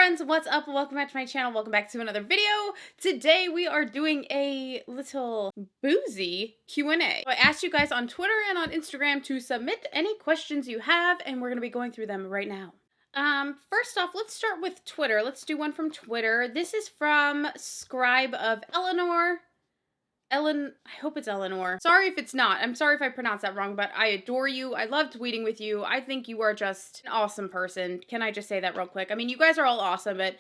friends, what's up? Welcome back to my channel. Welcome back to another video. Today we are doing a little Boozy Q&A. I asked you guys on Twitter and on Instagram to submit any questions you have, and we're going to be going through them right now. First off, let's start with Twitter. Let's do one from Twitter. This is from Scribe of Eleanor. I hope it's Eleanor. Sorry if it's not. I'm sorry if I pronounced that wrong, but I adore you. I love tweeting with you. I think you are just an awesome person. Can I just say that real quick? I mean, you guys are all awesome, but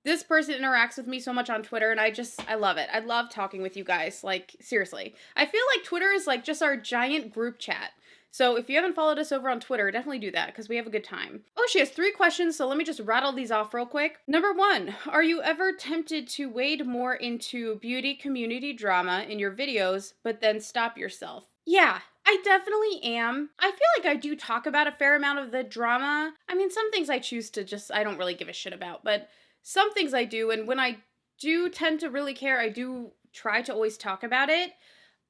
this person interacts with me so much on Twitter, and I love it. I love talking with you guys. Like, seriously. I feel like Twitter is like just our giant group chat. So if you haven't followed us over on Twitter, definitely do that because we have a good time. Oh, she has 3 questions, so let me just rattle these off real quick. Number 1, are you ever tempted to wade more into beauty community drama in your videos, but then stop yourself? Yeah, I definitely am. I feel like I do talk about a fair amount of the drama. I mean, some things I choose to I don't really give a shit about, but some things I do, and when I do tend to really care, I do try to always talk about it.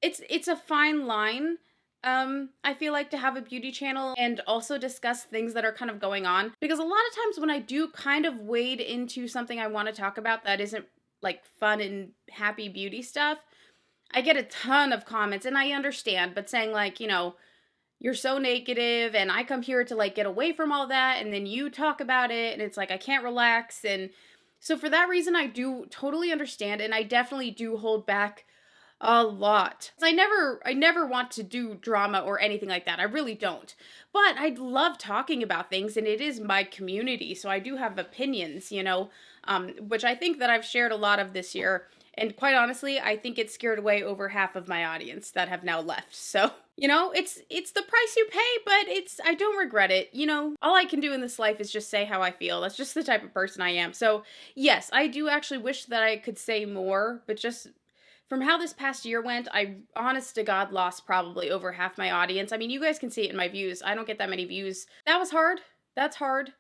It's a fine line. I feel like to have a beauty channel and also discuss things that are kind of going on, because a lot of times when I do kind of wade into something I want to talk about that isn't like fun and happy beauty stuff, I get a ton of comments, and I understand, but saying like, you know, you're so negative and I come here to like get away from all that, and then you talk about it and it's like I can't relax. And so for that reason, I do totally understand, and I definitely do hold back a lot. I never want to do drama or anything like that. I really don't. But I love talking about things, and it is my community, so I do have opinions, you know, which I think that I've shared a lot of this year. And quite honestly, I think it scared away over half of my audience that have now left. So, you know, it's the price you pay, but I don't regret it. You know, all I can do in this life is just say how I feel. That's just the type of person I am. So yes, I do actually wish that I could say more, but just from how this past year went, I, honest to God, lost probably over half my audience. I mean, you guys can see it in my views. I don't get that many views. That was hard. That's hard.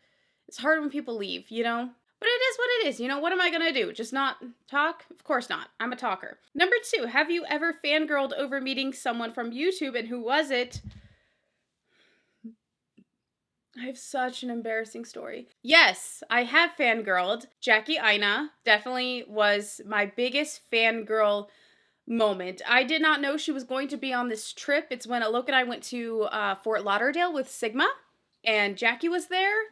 It's hard when people leave, you know? But it is what it is. You know, what am I going to do? Just not talk? Of course not. I'm a talker. Number 2, have you ever fangirled over meeting someone from YouTube, and who was it? I have such an embarrassing story. Yes, I have fangirled. Jackie Aina definitely was my biggest fangirl moment. I did not know she was going to be on this trip. It's when Alok and I went to Fort Lauderdale with Sigma, and Jackie was there.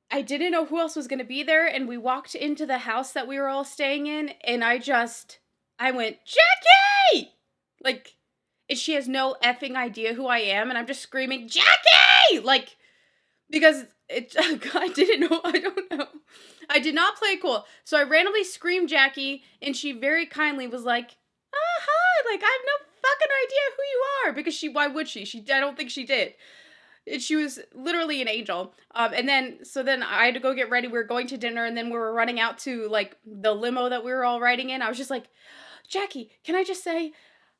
I didn't know who else was going to be there, and we walked into the house that we were all staying in, and I went, Jackie! Like, and she has no effing idea who I am, and I'm just screaming, Jackie! Like, because I didn't know, I don't know. I did not play it cool. So I randomly screamed Jackie, and she very kindly was like, hi, like, I have no fucking idea who you are, because why would she? I don't think she did. She was literally an angel. And then I had to go get ready. We were going to dinner, and then we were running out to, like, the limo that we were all riding in. I was just like, Jackie, can I just say,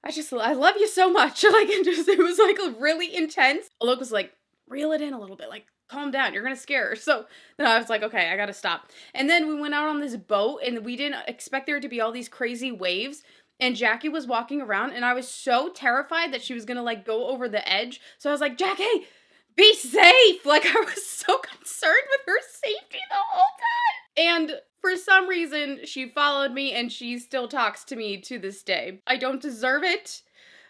I love you so much. Like, it was, like, really intense. Alok was like, reel it in a little bit. Like, calm down. You're gonna scare her. So then I was like, okay, I gotta stop. And then we went out on this boat, and we didn't expect there to be all these crazy waves. And Jackie was walking around, and I was so terrified that she was gonna, like, go over the edge. So I was like, Jackie, be safe! Like, I was so concerned with her safety the whole time. And for some reason, she followed me, and she still talks to me to this day. I don't deserve it.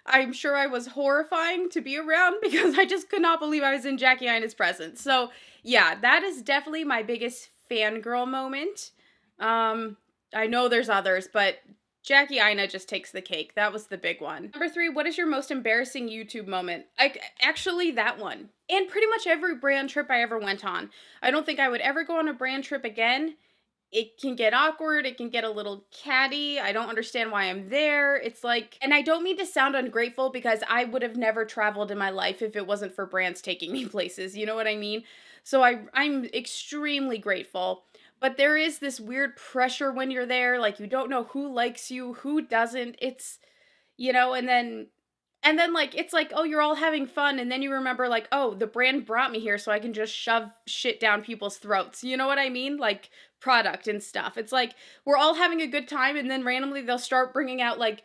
I'm sure I was horrifying to be around, because I just could not believe I was in Jackie Aina's presence. So, yeah, that is definitely my biggest fangirl moment. I know there's others, but Jackie Aina just takes the cake. That was the big one. Number 3, what is your most embarrassing YouTube moment? Actually, that one. And pretty much every brand trip I ever went on. I don't think I would ever go on a brand trip again. It can get awkward. It can get a little catty. I don't understand why I'm there. It's like, and I don't mean to sound ungrateful, because I would have never traveled in my life if it wasn't for brands taking me places. You know what I mean? So I'm extremely grateful. But there is this weird pressure when you're there. Like, you don't know who likes you, who doesn't. It's, you know, and then like, it's like, oh, you're all having fun. And then you remember, like, oh, the brand brought me here so I can just shove shit down people's throats. You know what I mean? Like, product and stuff. It's like, we're all having a good time, and then randomly they'll start bringing out, like,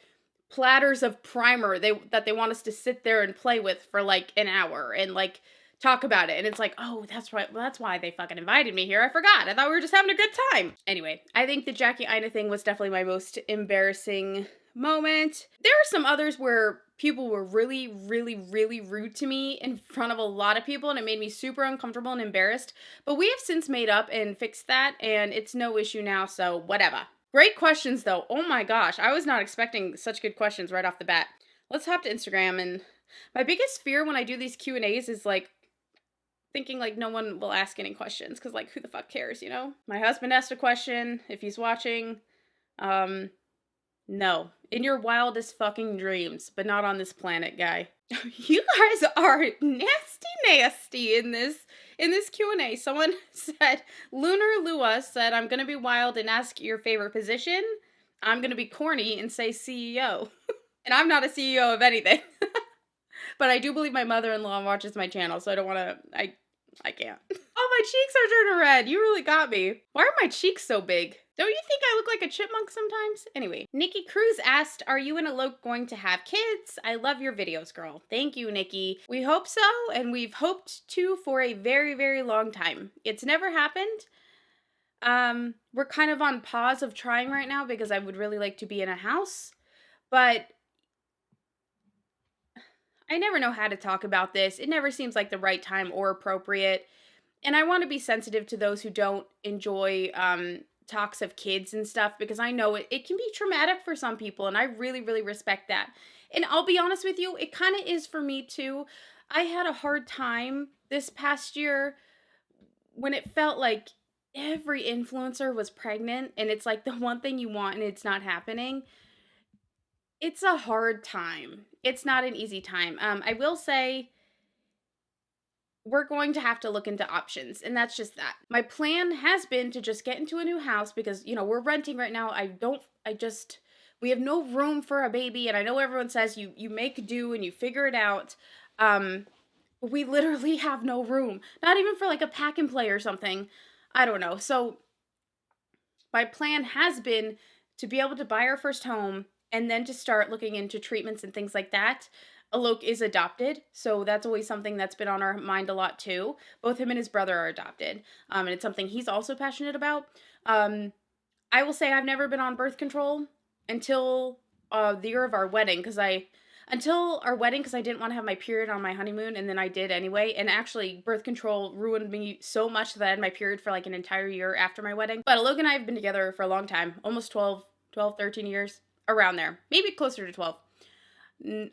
platters of primer that they want us to sit there and play with for, like, an hour, and, like, talk about it. And it's like, oh, that's right. Well, that's why they fucking invited me here. I forgot. I thought we were just having a good time. Anyway, I think the Jackie Ina thing was definitely my most embarrassing moment. There are some others where people were really, really, really rude to me in front of a lot of people, and it made me super uncomfortable and embarrassed. But we have since made up and fixed that, and it's no issue now, so whatever. Great questions, though. Oh my gosh, I was not expecting such good questions right off the bat. Let's hop to Instagram, and my biggest fear when I do these Q&As is, like, thinking, like, no one will ask any questions, because, like, who the fuck cares, you know? My husband asked a question, if he's watching. No. In your wildest fucking dreams, but not on this planet, guy. You guys are nasty in this Q&A. Someone said, Lunar Lua said, I'm gonna be wild and ask your favorite position. I'm gonna be corny and say CEO. And I'm not a CEO of anything. But I do believe my mother-in-law watches my channel, so I don't want to, I can't. Oh, my cheeks are turning red. You really got me. Why are my cheeks so big? Don't you think I look like a chipmunk sometimes? Anyway, Nikki Cruz asked, are you and Alok going to have kids? I love your videos, girl. Thank you, Nikki. We hope so, and we've hoped to for a very, very long time. It's never happened. We're kind of on pause of trying right now because I would really like to be in a house, but I never know how to talk about this. It never seems like the right time or appropriate. And I want to be sensitive to those who don't enjoy talks of kids and stuff, because I know it can be traumatic for some people, and I really, really respect that. And I'll be honest with you, it kind of is for me too. I had a hard time this past year when it felt like every influencer was pregnant, and it's like the one thing you want and it's not happening. It's a hard time. It's not an easy time. I will say we're going to have to look into options, and that's just that. My plan has been to just get into a new house because, you know, we're renting right now. We have no room for a baby, and I know everyone says you make do and you figure it out. We literally have no room. Not even for like a pack and play or something. I don't know. So my plan has been to be able to buy our first home and then to start looking into treatments and things like that. Alok is adopted, so that's always something that's been on our mind a lot too. Both him and his brother are adopted, and it's something he's also passionate about. I will say I've never been on birth control until the year of our wedding, because I didn't want to have my period on my honeymoon, and then I did anyway. And actually, birth control ruined me so much that I had my period for like an entire year after my wedding. But Alok and I have been together for a long time, almost 13 years, around there, maybe closer to 12.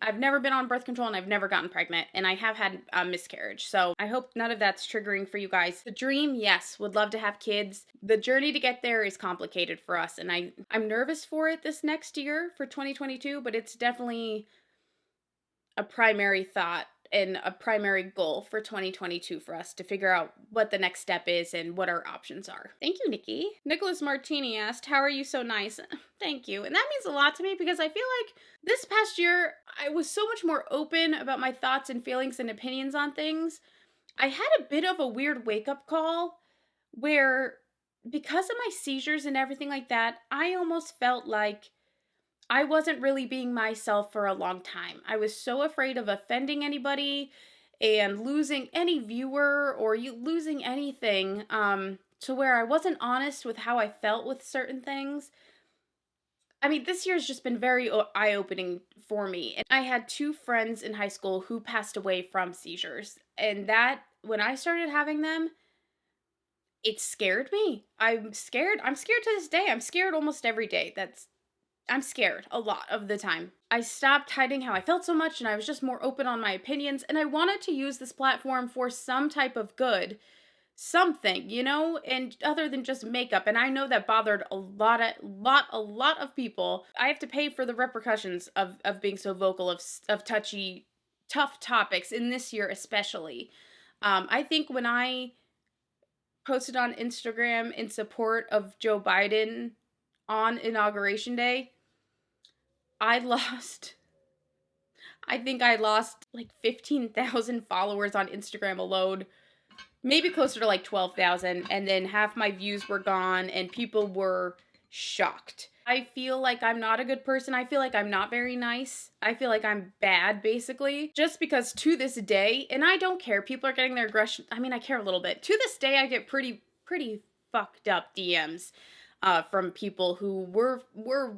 I've never been on birth control, and I've never gotten pregnant, and I have had a miscarriage. So I hope none of that's triggering for you guys. The dream, yes, would love to have kids. The journey to get there is complicated for us, and I'm nervous for it this next year for 2022, but it's definitely a primary thought and a primary goal for 2022 for us to figure out what the next step is and what our options are. Thank you, Nikki. Nicholas Martini asked, how are you so nice? Thank you. And that means a lot to me because I feel like this past year, I was so much more open about my thoughts and feelings and opinions on things. I had a bit of a weird wake-up call where, because of my seizures and everything like that, I almost felt like I wasn't really being myself for a long time. I was so afraid of offending anybody and losing any viewer or losing anything, to where I wasn't honest with how I felt with certain things. I mean, this year's just been very eye-opening for me. And I had 2 friends in high school who passed away from seizures. And that, when I started having them, it scared me. I'm scared to this day. I'm scared almost every day. I'm scared a lot of the time. I stopped hiding how I felt so much, and I was just more open on my opinions, and I wanted to use this platform for some type of good. Something, you know, and other than just makeup. And I know that bothered a lot of people. I have to pay for the repercussions of being so vocal of touchy, tough topics in this year especially. I think when I posted on Instagram in support of Joe Biden on Inauguration Day, I think I lost like 15,000 followers on Instagram alone. Maybe closer to like 12,000, and then half my views were gone, and people were shocked. I feel like I'm not a good person. I feel like I'm not very nice. I feel like I'm bad, basically. Just because to this day, and I don't care, people are getting their aggression. I mean, I care a little bit. To this day, I get pretty fucked up DMs from people who were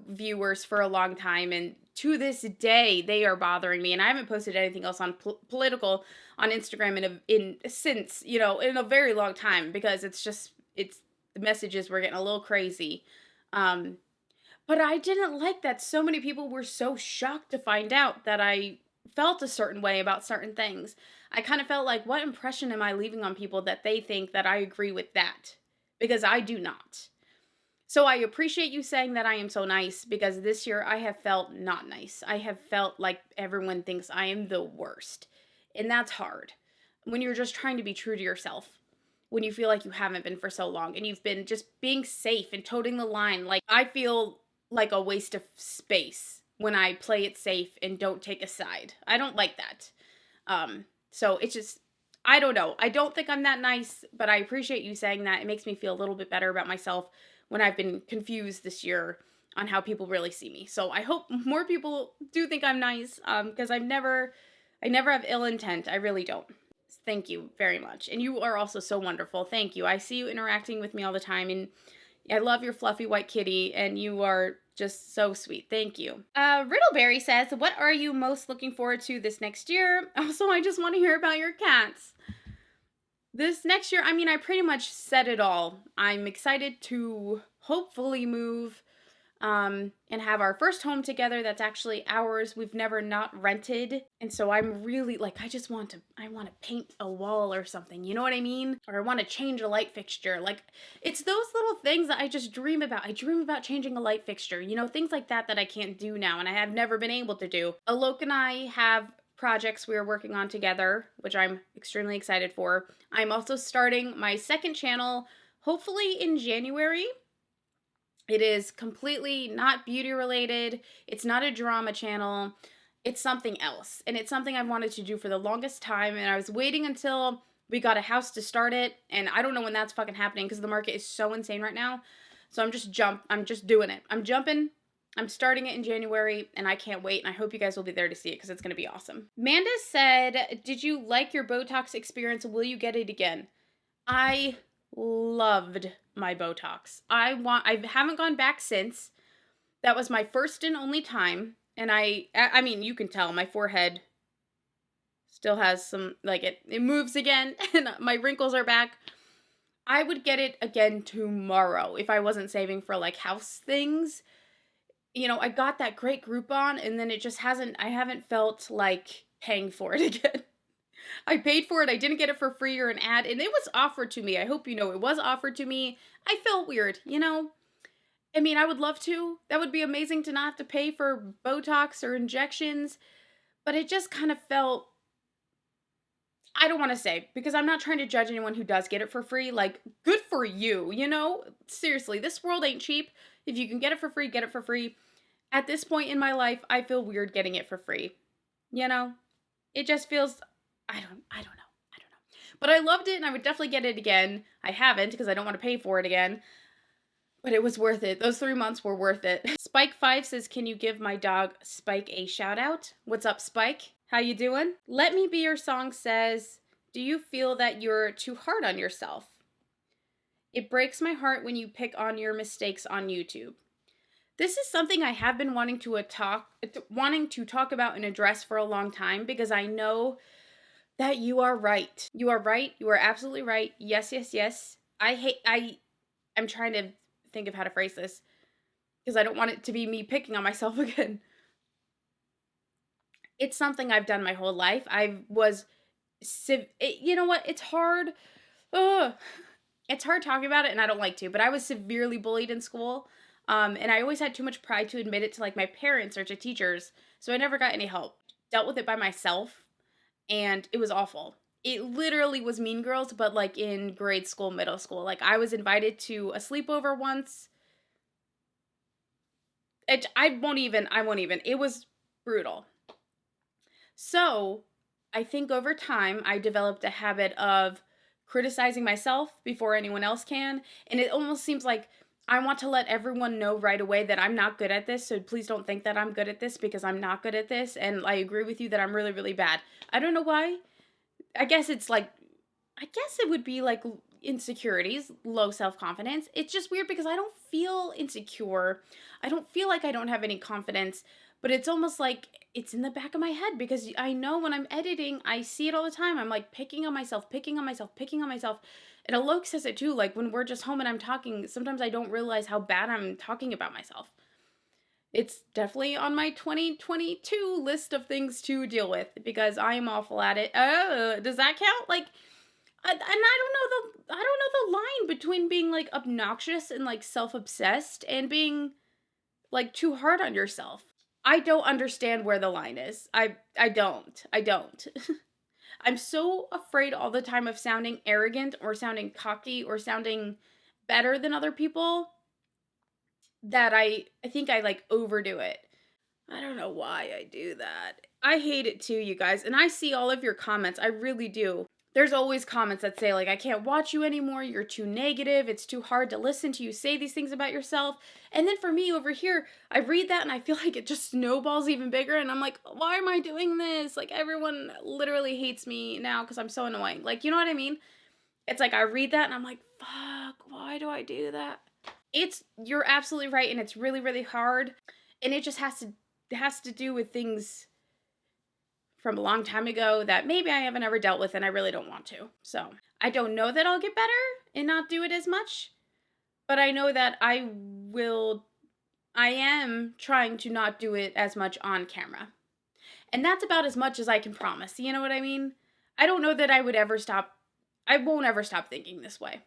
viewers for a long time, and to this day, they are bothering me. And I haven't posted anything else on political on Instagram since, you know, in a very long time, because it's the messages were getting a little crazy. Um, but I didn't like that so many people were so shocked to find out that I felt a certain way about certain things. I kind of felt like, what impression am I leaving on people that they think that I agree with that? Because I do not. So I appreciate you saying that I am so nice, because this year I have felt not nice. I have felt like everyone thinks I am the worst. And that's hard when you're just trying to be true to yourself. When you feel like you haven't been for so long and you've been just being safe and toting the line. Like, I feel like a waste of space when I play it safe and don't take a side. I don't like that. So it's just, I don't know. I don't think I'm that nice, but I appreciate you saying that. It makes me feel a little bit better about myself when I've been confused this year on how people really see me. So I hope more people do think I'm nice, because I never have ill intent. I really don't. Thank you very much. And you are also so wonderful. Thank you. I see you interacting with me all the time, and I love your fluffy white kitty, and you are just so sweet. Thank you. Riddleberry says, what are you most looking forward to this next year? Also, I just want to hear about your cats. This next year, I mean, I pretty much said it all. I'm excited to hopefully move and have our first home together that's actually ours. We've never not rented. And so I'm really like, I want to paint a wall or something. You know what I mean? Or I want to change a light fixture. Like, it's those little things that I just dream about. I dream about changing a light fixture, you know, things like that I can't do now and I have never been able to do. Alok and I have projects we are working on together, which I'm extremely excited for. I'm also starting my second channel, hopefully in January. It is completely not beauty related. It's not a drama channel. It's something else. And it's something I've wanted to do for the longest time. And I was waiting until we got a house to start it. And I don't know when that's fucking happening because the market is so insane right now. So I'm just doing it. I'm jumping. I'm starting it in January and I can't wait. And I hope you guys will be there to see it because it's going to be awesome. Manda said, did you like your Botox experience? Will you get it again? I loved my Botox. I haven't gone back since. That was my first and only time. And I mean, you can tell my forehead still has some, like, it moves again and my wrinkles are back. I would get it again tomorrow if I wasn't saving for like house things. You know, I got that great Groupon and then I haven't felt like paying for it again. I paid for it. I didn't get it for free or an ad, and it was offered to me. I hope you know it was offered to me. I felt weird, you know? I mean, I would love to. That would be amazing to not have to pay for Botox or injections, but it just kind of felt, I don't want to say, because I'm not trying to judge anyone who does get it for free. Like, good for you, you know? Seriously, this world ain't cheap. If you can get it for free, get it for free. At this point in my life, I feel weird getting it for free. You know? It just feels, I don't know. But I loved it and I would definitely get it again. I haven't because I don't want to pay for it again. But it was worth it. Those 3 months were worth it. Spike5 says, can you give my dog Spike a shout out? What's up, Spike? How you doing? Let Me Be Your Song says, do you feel that you're too hard on yourself? It breaks my heart when you pick on your mistakes on YouTube. This is something I have been wanting to talk about and address for a long time because I know that you are right. You are right. You are absolutely right. Yes, yes, yes. I'm trying to think of how to phrase this because I don't want it to be me picking on myself again. It's something I've done my whole life. You know what? It's hard. Ugh. It's hard talking about it and I don't like to, but I was severely bullied in school. And I always had too much pride to admit it to like my parents or to teachers. So I never got any help. Dealt with it by myself. And it was awful. It literally was Mean Girls, but like in grade school, middle school. Like I was invited to a sleepover once. I won't even. It was brutal. So I think over time, I developed a habit of criticizing myself before anyone else can. And it almost seems like I want to let everyone know right away that I'm not good at this, so please don't think that I'm good at this because I'm not good at this, and I agree with you that I'm really, really bad. I don't know why. I guess it's like, I guess it would be like insecurities, low self-confidence. It's just weird because I don't feel insecure. I don't feel like I don't have any confidence, but it's almost like it's in the back of my head because I know when I'm editing, I see it all the time. I'm like picking on myself, picking on myself, picking on myself. And Alok says it too, like when we're just home and I'm talking, sometimes I don't realize how bad I'm talking about myself. It's definitely on my 2022 list of things to deal with because I am awful at it. Does that count? Like, and I don't know the line between being like obnoxious and like self-obsessed and being like too hard on yourself. I don't understand where the line is. I don't. I don't. I'm so afraid all the time of sounding arrogant or sounding cocky or sounding better than other people that I think I like overdo it. I don't know why I do that. I hate it too, you guys. And I see all of your comments. I really do. There's always comments that say, like, I can't watch you anymore. You're too negative. It's too hard to listen to you say these things about yourself. And then for me over here, I read that and I feel like it just snowballs even bigger. And I'm like, why am I doing this? Like, everyone literally hates me now because I'm so annoying. Like, you know what I mean? It's like I read that and I'm like, fuck, why do I do that? You're absolutely right. And it's really, really hard. And it just has to do with things from a long time ago that maybe I haven't ever dealt with and I really don't want to. So I don't know that I'll get better and not do it as much, but I know that I am trying to not do it as much on camera. And that's about as much as I can promise. You know what I mean? I don't know that I won't ever stop thinking this way.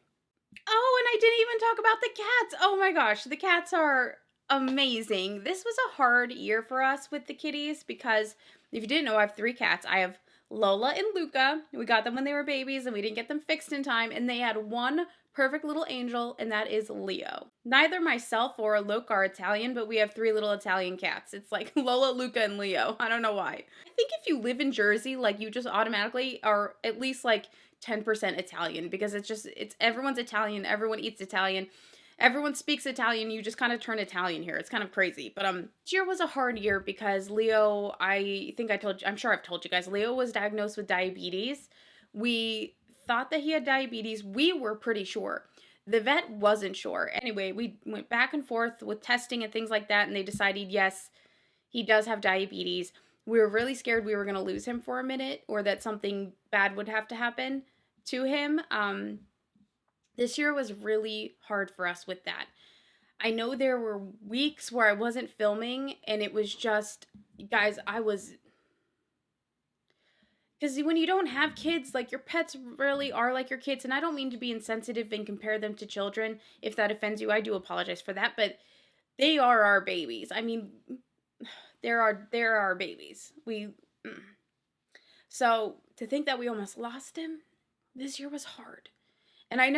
Oh, and I didn't even talk about the cats. Oh my gosh, the cats are amazing. This was a hard year for us with the kitties because if you didn't know, I have 3 cats. I have Lola and Luca. We got them when they were babies and we didn't get them fixed in time. And they had one perfect little angel, and that is Leo. Neither myself or Alok are Italian, but we have 3 little Italian cats. It's like Lola, Luca, and Leo. I don't know why. I think if you live in Jersey, like you just automatically are at least like 10% Italian because it's everyone's Italian. Everyone eats Italian. Everyone speaks Italian. You just kind of turn Italian here. It's kind of crazy. But this year was a hard year because Leo, I'm sure I've told you guys, Leo was diagnosed with diabetes. We thought that he had diabetes. We were pretty sure. The vet wasn't sure. Anyway, we went back and forth with testing and things like that, and they decided, yes, he does have diabetes. We were really scared we were going to lose him for a minute or that something bad would have to happen to him. This year was really hard for us with that. I know there were weeks where I wasn't filming and it was just, guys, because when you don't have kids, like your pets really are like your kids. And I don't mean to be insensitive and compare them to children. If that offends you, I do apologize for that. But they are our babies. I mean, they're our babies. So to think that we almost lost him this year was hard. And I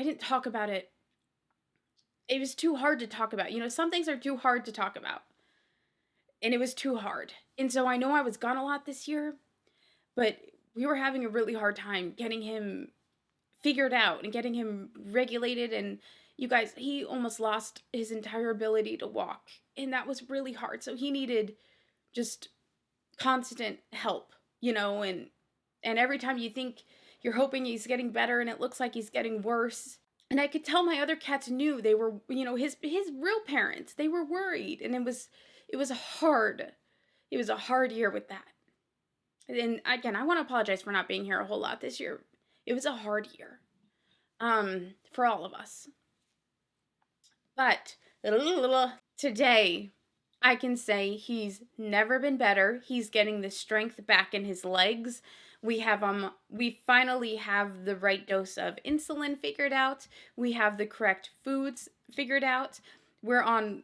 didn't talk about it. It was too hard to talk about. You know, some things are too hard to talk about. And it was too hard. And so I know I was gone a lot this year, but we were having a really hard time getting him figured out and getting him regulated. And you guys, he almost lost his entire ability to walk. And that was really hard. So he needed just constant help, you know, and every time you think you're hoping he's getting better and it looks like he's getting worse. And I could tell my other cats knew. They were, you know, his real parents. They were worried, and it was hard. It was a hard year with that. And again, I want to apologize for not being here a whole lot this year. It was a hard year. For all of us. But today I can say he's never been better. He's getting the strength back in his legs. We finally have the right dose of insulin figured out. We have the correct foods figured out. We're on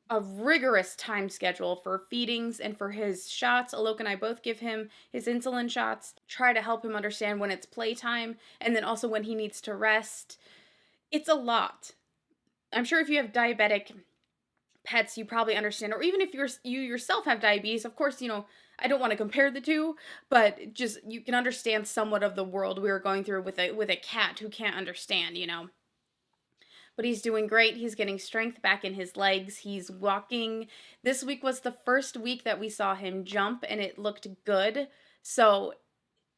a rigorous time schedule for feedings and for his shots. Alok and I both give him his insulin shots, try to help him understand when it's playtime, and then also when he needs to rest. It's a lot. I'm sure if you have diabetic pets, you probably understand, or even if you yourself have diabetes, of course, you know, I don't want to compare the two, but just you can understand somewhat of the world we were going through with a cat who can't understand, you know. but he's doing great. He's getting strength back in his legs. He's walking. This week was the first week that we saw him jump, and it looked good. So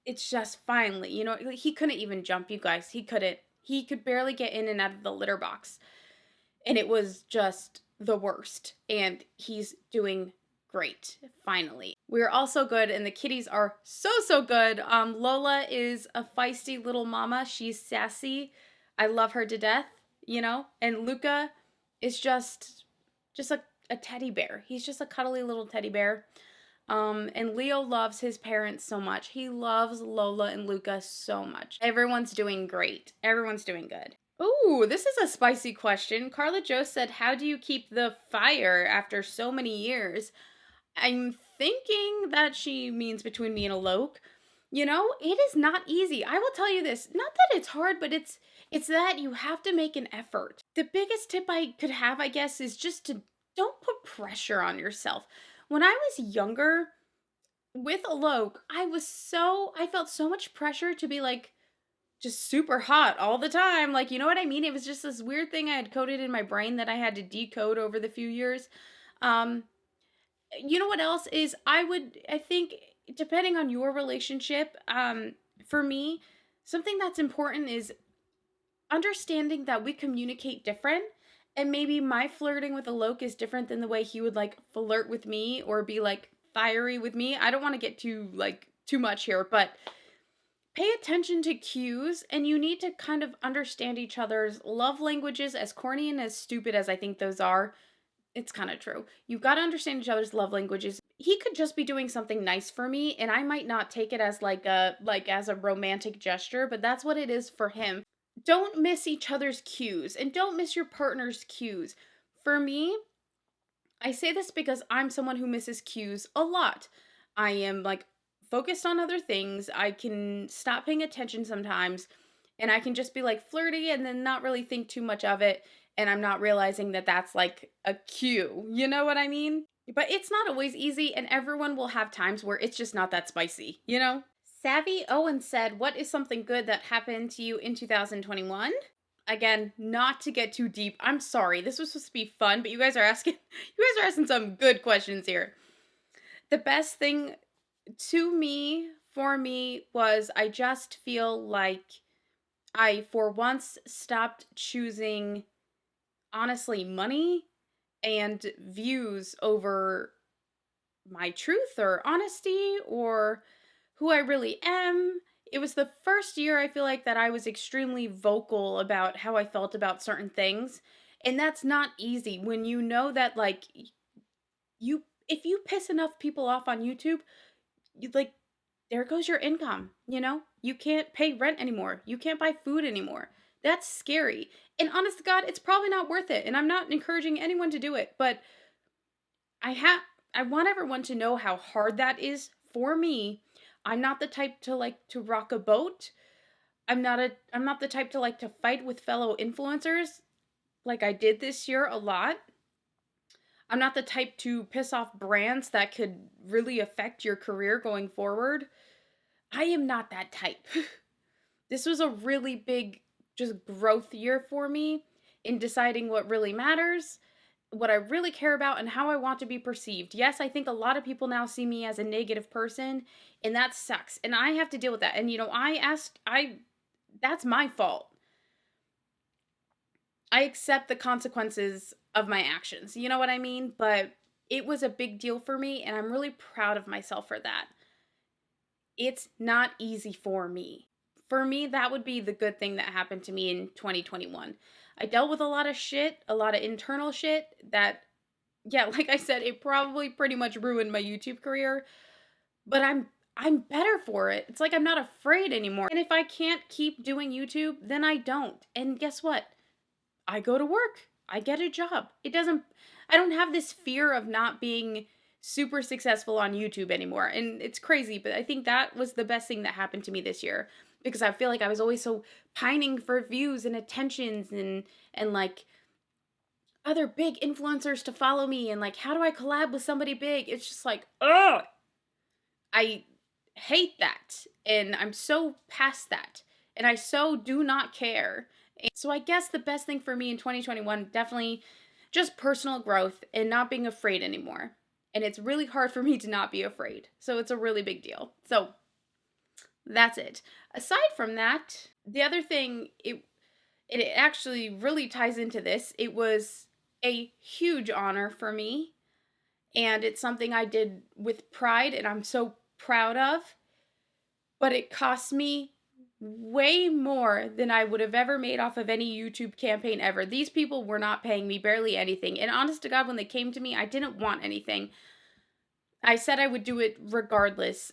it's just finally, he couldn't even jump, you guys. He couldn't. He could barely get in and out of the litter box. And it was just the worst. And he's doing great, finally. We're also good, and the kitties are so good. Lola is a feisty little mama. She's sassy. I love her to death, And Luca is just a teddy bear. He's just a cuddly little teddy bear. And Leo loves his parents so much. He loves Lola and Luca so much. Everyone's doing great. Everyone's doing good. Ooh, this is a spicy question. Carla Jo said, how do you keep the fire after so many years? I'm thinking that she means between me and Alok. It is not easy. I will tell you this. Not that it's hard, but it's that you have to make an effort. The biggest tip I could have, I guess, is just to don't put pressure on yourself. When I was younger with Alok, I felt so much pressure to be like just super hot all the time. Like, you know what I mean? It was just this weird thing I had coded in my brain that I had to decode over the few years. You know what else is I think depending on your relationship, for me, something that's important is understanding that we communicate different. And maybe my flirting with Alok is different than the way he would like flirt with me or be like fiery with me. I don't want to get too much here, but pay attention to cues, and you need to kind of understand each other's love languages. As corny and as stupid as I think those are, it's kind of true. You've got to understand each other's love languages. He could just be doing something nice for me, and I might not take it as as a romantic gesture, but that's what it is for him. Don't miss each other's cues, and don't miss your partner's cues. For me, I say this because I'm someone who misses cues a lot. I am focused on other things. I can stop paying attention sometimes, and I can just be flirty and then not really think too much of it, and I'm not realizing that that's a cue. You know what I mean? But it's not always easy, and everyone will have times where it's just not that spicy? Savvy Owen said, what is something good that happened to you in 2021? Again, not to get too deep. I'm sorry. This was supposed to be fun, but you guys are asking some good questions here. The best thing for me was I just feel like I for once stopped choosing honestly money and views over my truth or honesty or who I really am. It was the first year I feel like that I was extremely vocal about how I felt about certain things. And that's not easy when you know that if you piss enough people off on YouTube, there goes your income, You can't pay rent anymore. You can't buy food anymore. That's scary. And honest to God, it's probably not worth it. And I'm not encouraging anyone to do it, but I want everyone to know how hard that is for me. I'm not the type to rock a boat. I'm not the type to fight with fellow influencers like I did this year a lot. I'm not the type to piss off brands that could really affect your career going forward. I am not that type. This was a really big just growth year for me in deciding what really matters, what I really care about, and how I want to be perceived. Yes, I think a lot of people now see me as a negative person, and that sucks. And I have to deal with that. And that's my fault. I accept the consequences of my actions. You know what I mean? But it was a big deal for me, and I'm really proud of myself for that. It's not easy for me. For me, that would be the good thing that happened to me in 2021. I dealt with a lot of shit, a lot of internal shit that, yeah, like I said, it probably pretty much ruined my YouTube career, but I'm better for it. It's like I'm not afraid anymore. And if I can't keep doing YouTube, then I don't. And guess what? I go to work. I get a job. I don't have this fear of not being super successful on YouTube anymore. And it's crazy, but I think that was the best thing that happened to me this year, because I feel like I was always so pining for views and attentions and other big influencers to follow me and how do I collab with somebody big? It's just ugh. I hate that, and I'm so past that, and I so do not care. So I guess the best thing for me in 2021, definitely just personal growth and not being afraid anymore. And it's really hard for me to not be afraid. So it's a really big deal. So that's it. Aside from that, the other thing, it actually really ties into this. It was a huge honor for me, and it's something I did with pride and I'm so proud of, but it cost me way more than I would have ever made off of any YouTube campaign ever. These people were not paying me barely anything. And honest to God, when they came to me, I didn't want anything. I said I would do it regardless.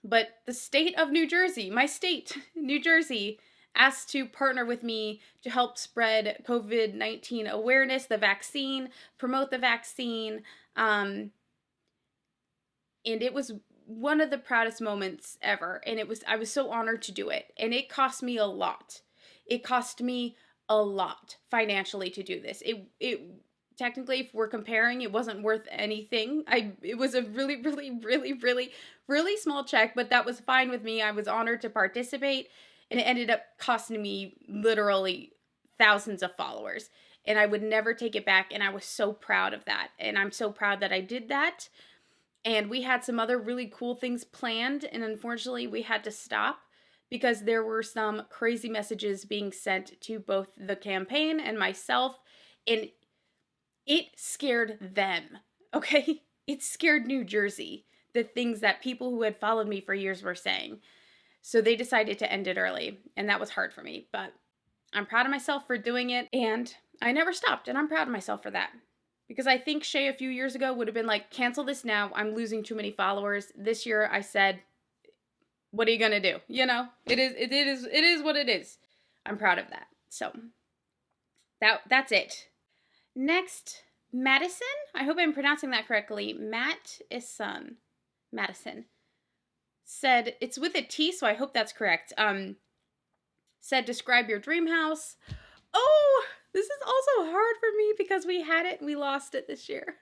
But the state of New Jersey, my state, New Jersey, asked to partner with me to help spread COVID-19 awareness, the vaccine, promote the vaccine. And it was one of the proudest moments ever. And I was so honored to do it. And it cost me a lot. It cost me a lot financially to do this. It technically, if we're comparing, it wasn't worth anything. It was a really, really, really, really, really small check, but that was fine with me. I was honored to participate, and it ended up costing me literally thousands of followers. And I would never take it back, and I was so proud of that. And I'm so proud that I did that. And we had some other really cool things planned, and unfortunately, we had to stop because there were some crazy messages being sent to both the campaign and myself, and it scared them, okay? It scared New Jersey, the things that people who had followed me for years were saying. So they decided to end it early, and that was hard for me, but I'm proud of myself for doing it, and I never stopped, and I'm proud of myself for that. Because I think Shay a few years ago would have been like, cancel this now, I'm losing too many followers. This year I said, what are you gonna do? You know, it is what it is. I'm proud of that. So that's it. Next, Madison. I hope I'm pronouncing that correctly. Madison said, it's with a T, so I hope that's correct. Said, describe your dream house. Oh, this is also hard for me because we had it and we lost it this year.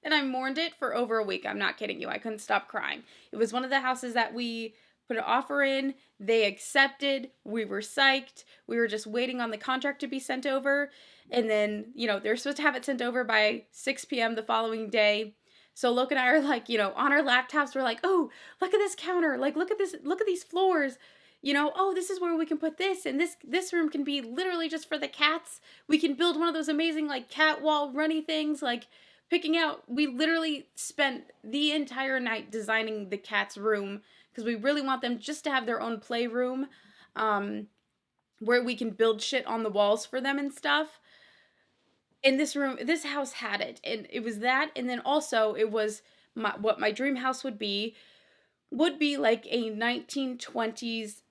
And I mourned it for over a week. I'm not kidding you. I couldn't stop crying. It was one of the houses that we put an offer in. They accepted. We were psyched. We were just waiting on the contract to be sent over. And then, they're supposed to have it sent over by 6 p.m. the following day. So Loke and I are like, on our laptops, we're like, oh, look at this counter. Like, look at this. Look at these floors. Oh, this is where we can put this, and this room can be literally just for the cats. We can build one of those amazing, like, cat wall runny things, like, picking out. We literally spent the entire night designing the cat's room, because we really want them just to have their own playroom, where we can build shit on the walls for them and stuff. And this house had it, and it was that, and then also it was what my dream house would be like a 1920s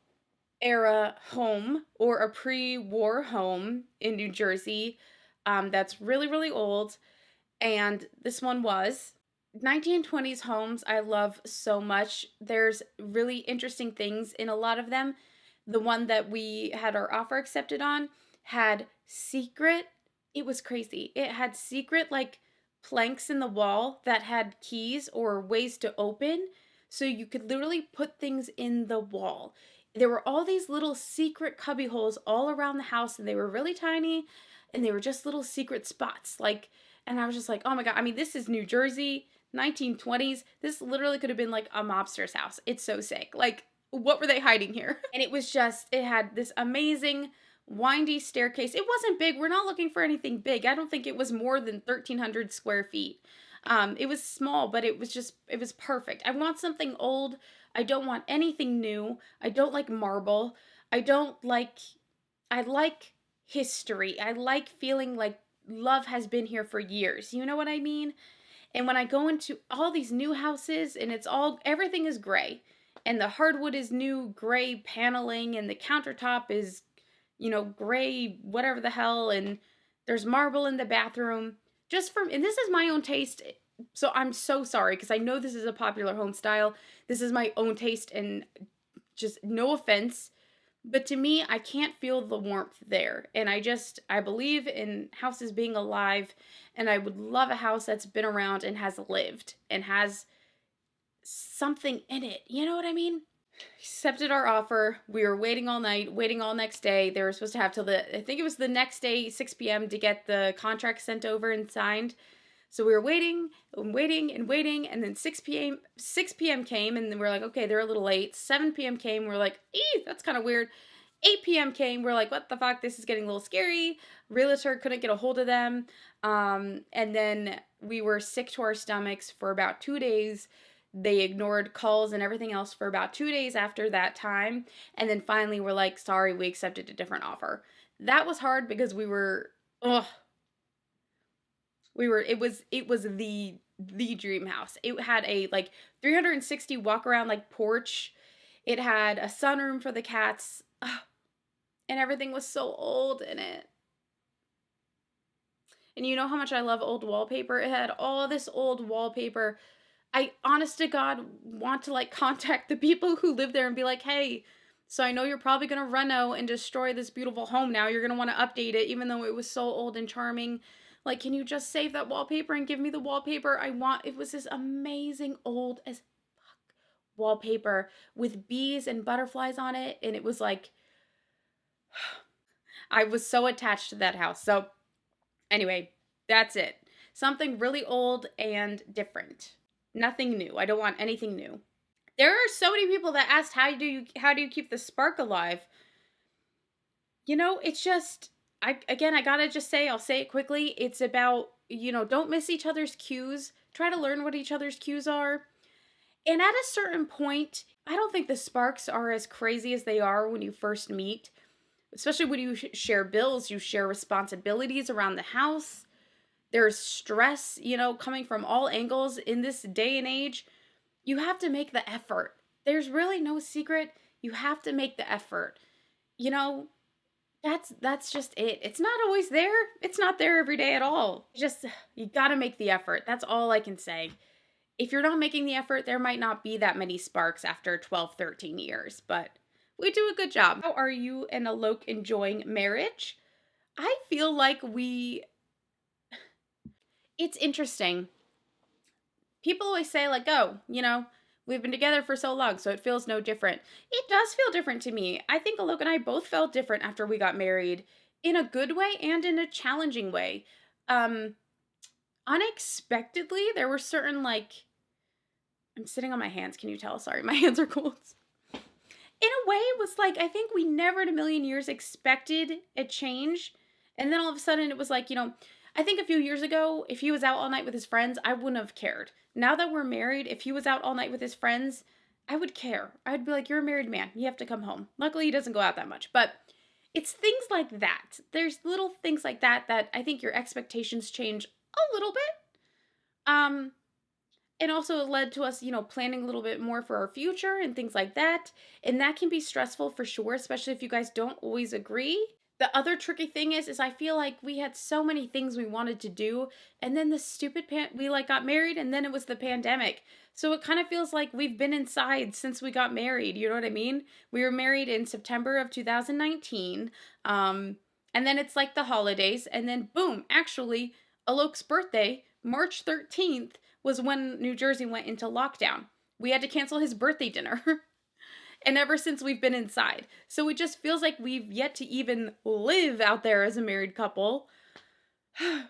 era home or a pre-war home in New Jersey that's really, really old. And this one was 1920s homes. I love so much. There's really interesting things in a lot of them. The one that we had our offer accepted on had it was crazy. It had secret like planks in the wall that had keys or ways to open. So you could literally put things in the wall. There were all these little secret cubby holes all around the house, and they were really tiny, and they were just little secret spots. And I was just like, oh my God, I mean, this is New Jersey, 1920s. This literally could have been like a mobster's house. It's so sick. Like, what were they hiding here? And it had this amazing windy staircase. It wasn't big. We're not looking for anything big. I don't think it was more than 1,300 square feet. It was small, but it was perfect. I want something old. I don't want anything new. I don't like marble. I like history. I like feeling like love has been here for years. You know what I mean? And when I go into all these new houses and everything is gray, and the hardwood is new gray paneling, and the countertop is, gray, whatever the hell, and there's marble in the bathroom. And this is my own taste, so I'm so sorry, because I know this is a popular home style. This is my own taste, and just no offense, but to me, I can't feel the warmth there. And I believe in houses being alive, and I would love a house that's been around and has lived and has something in it. You know what I mean? Accepted our offer. We were waiting all night, waiting all next day. They were supposed to have till I think it was the next day, 6 p.m., to get the contract sent over and signed. So we were waiting and waiting and waiting, and then 6 p.m. came, and then we're like, okay, they're a little late. 7 p.m. came, we're like, that's kind of weird. 8 p.m. came, we're like, what the fuck? This is getting a little scary. Realtor couldn't get a hold of them. And then we were sick to our stomachs for about 2 days. They ignored calls and everything else for about 2 days after that time. And then finally we're like, sorry, we accepted a different offer. That was hard because it was the dream house. It had a like 360 walk around like porch. It had a sunroom for the cats. And everything was so old in it. And you know how much I love old wallpaper? It had all this old wallpaper. I, honest to God, want to like contact the people who live there and be like, hey, so I know you're probably going to reno and destroy this beautiful home now. You're going to want to update it, even though it was so old and charming. Like, can you just save that wallpaper and give me the wallpaper I want? It was this amazing old as fuck wallpaper with bees and butterflies on it. And it was like, I was so attached to that house. So anyway, that's it. Something really old and different. Nothing new. I don't want anything new. There are so many people that asked, how do you keep the spark alive? You know, it's just, I gotta just say, I'll say it quickly. It's about, don't miss each other's cues. Try to learn what each other's cues are. And at a certain point, I don't think the sparks are as crazy as they are when you first meet. Especially when you share bills, you share responsibilities around the house. There's stress, coming from all angles in this day and age. You have to make the effort. There's really no secret. You have to make the effort. That's just it. It's not always there. It's not there every day at all. You got to make the effort. That's all I can say. If you're not making the effort, there might not be that many sparks after 12, 13 years, but we do a good job. How are you and Alok enjoying marriage? I feel like it's interesting. People always say like, oh, we've been together for so long, so it feels no different. It does feel different to me. I think Alok and I both felt different after we got married, in a good way and in a challenging way. Unexpectedly, there were certain I'm sitting on my hands. Can you tell? Sorry, my hands are cold. In a way, it was like, I think we never in a million years expected a change. And then all of a sudden it was like, I think a few years ago, if he was out all night with his friends, I wouldn't have cared. Now that we're married, if he was out all night with his friends, I would care. I'd be like, you're a married man. You have to come home. Luckily, he doesn't go out that much. But it's things like that. There's little things like that I think your expectations change a little bit. And also it led to us, planning a little bit more for our future and things like that. And that can be stressful for sure, especially if you guys don't always agree. The other tricky thing is I feel like we had so many things we wanted to do, and then the stupid we got married, and then it was the pandemic. So it kind of feels like we've been inside since we got married. You know what I mean? We were married in September of 2019. And then it's like the holidays, and then boom, actually, Alok's birthday, March 13th, was when New Jersey went into lockdown. We had to cancel his birthday dinner. And ever since we've been inside. So it just feels like we've yet to even live out there as a married couple. I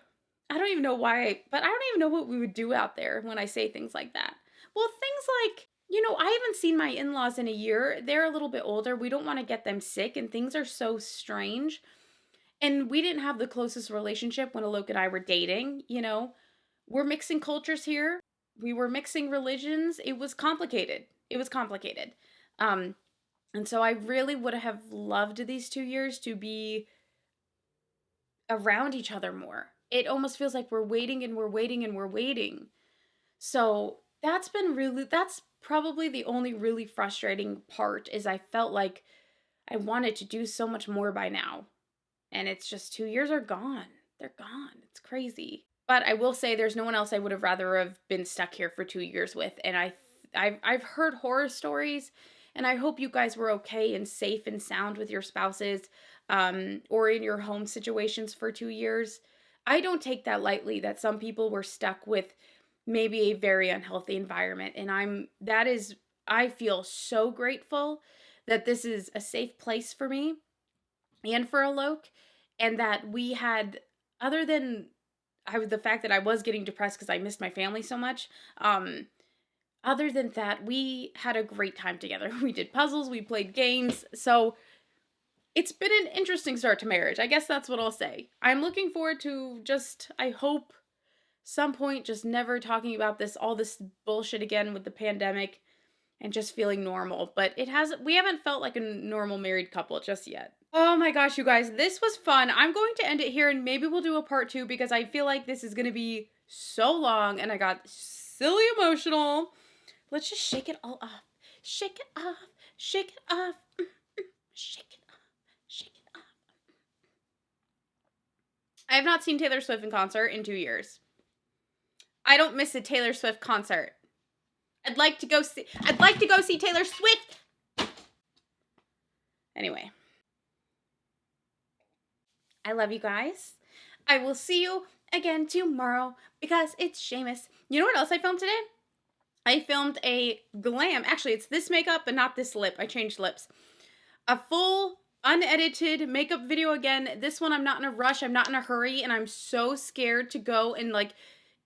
don't even know why, but I don't even know what we would do out there when I say things like that. Well, things like, I haven't seen my in-laws in a year. They're a little bit older. We don't want to get them sick, and things are so strange. And we didn't have the closest relationship when Alok and I were dating, We're mixing cultures here. We were mixing religions. It was complicated. And so I really would have loved these 2 years to be around each other more. It almost feels like we're waiting and we're waiting and we're waiting. So that's probably the only really frustrating part, is I felt like I wanted to do so much more by now. And it's just 2 years are gone. They're gone. It's crazy. But I will say there's no one else I would have rather have been stuck here for 2 years with. And I've heard horror stories, and I hope you guys were okay and safe and sound with your spouses, or in your home situations for 2 years. I don't take that lightly, that some people were stuck with maybe a very unhealthy environment. And that is I feel so grateful that this is a safe place for me and for Alok, and that we had, other than the fact that I was getting depressed because I missed my family so much, other than that, we had a great time together. We did puzzles, we played games, so it's been an interesting start to marriage. I guess that's what I'll say. I'm looking forward to just, I hope, some point just never talking about all this bullshit again with the pandemic and just feeling normal. But we haven't felt like a normal married couple just yet. Oh my gosh, you guys, this was fun. I'm going to end it here and maybe we'll do a part 2 because I feel like this is going to be so long and I got silly emotional. Let's just shake it all off. Shake it off. Shake it off. Shake it off. Shake it off. I have not seen Taylor Swift in concert in 2 years. I don't miss a Taylor Swift concert. I'd like to go see Taylor Swift. Anyway. I love you guys. I will see you again tomorrow because it's Seamus. You know what else I filmed today? I filmed a glam. Actually, it's this makeup, but not this lip. I changed lips. A full, unedited makeup video again. This one, I'm not in a rush. I'm not in a hurry. And I'm so scared to go and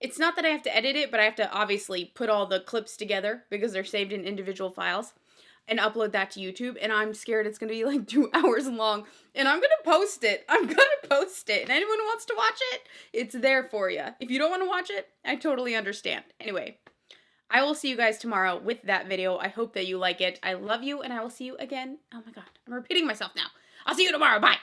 it's not that I have to edit it, but I have to obviously put all the clips together because they're saved in individual files and upload that to YouTube. And I'm scared it's going to be 2 hours long. And I'm going to post it. And anyone who wants to watch it, it's there for you. If you don't want to watch it, I totally understand. Anyway, I will see you guys tomorrow with that video. I hope that you like it. I love you, and I will see you again. Oh my God, I'm repeating myself now. I'll see you tomorrow. Bye.